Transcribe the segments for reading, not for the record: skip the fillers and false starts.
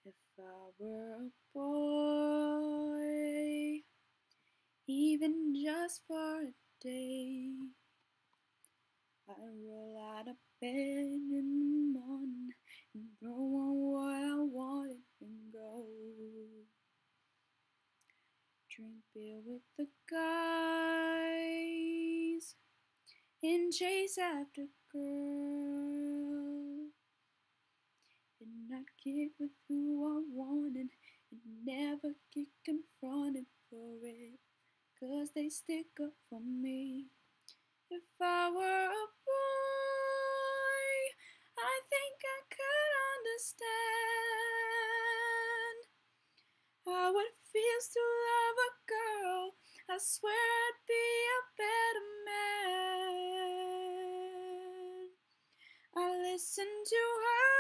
If I were a boy, even just for a day, I'd roll out of bed in the morning and throw on what I wanted and go. Drink beer with the guys and chase after girls. And not get with who I wanted and never get confronted for it, 'cause they stick up for me. If I were a boy, I think I could understand how it feels to love a girl. I swear I'd be a better man. I listen to her,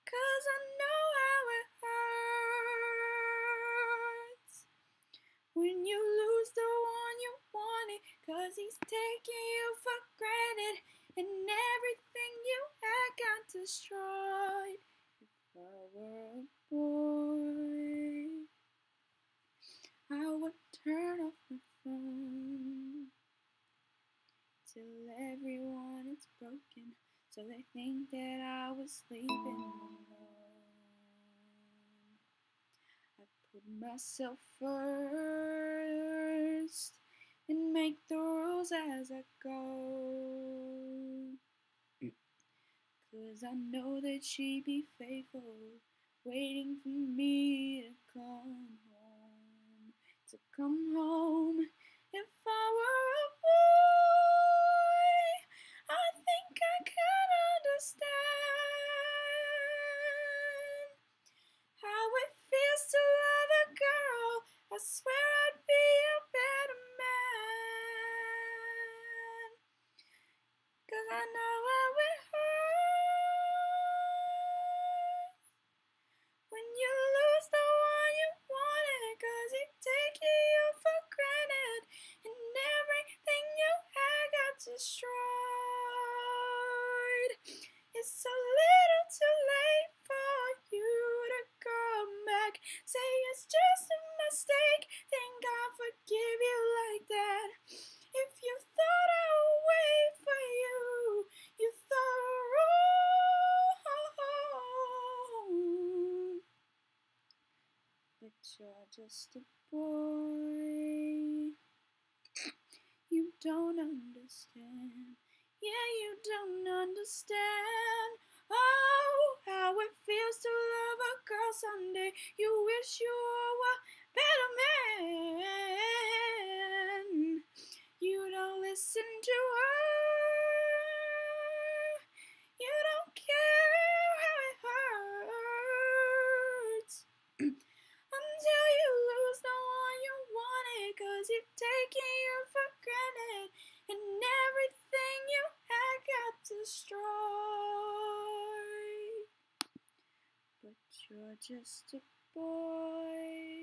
'cause I know how it hurts when you lose the one you wanted, 'cause he's taking you for granted and everything you had got destroyed. If I were a boy, I would turn off my phone till everyone is broken, so they think that I was sleeping alone. I put myself first and make the rules as I go, 'cause I know that she'd be faithful, waiting for me to come home, If I were a boy, I think I could understand how it feels to love a girl. I swear I'd be a better man, 'cause I know how it hurts when you lose the one you wanted, 'cause he's taking you for granted and everything you had got destroyed. It's a little too late for you to come back. Say it's just a mistake, then God forgive you like that. If you thought I would wait for you, you thought wrong. But you're just a boy. You don't understand. Yeah, you don't understand. Oh, how it feels to love a girl someday. You wish you were a better man. You don't listen to her. You don't care how it hurts until you lose the one you wanted, 'cause he's taking you for granted and everything you had got destroyed. But you're just a boy.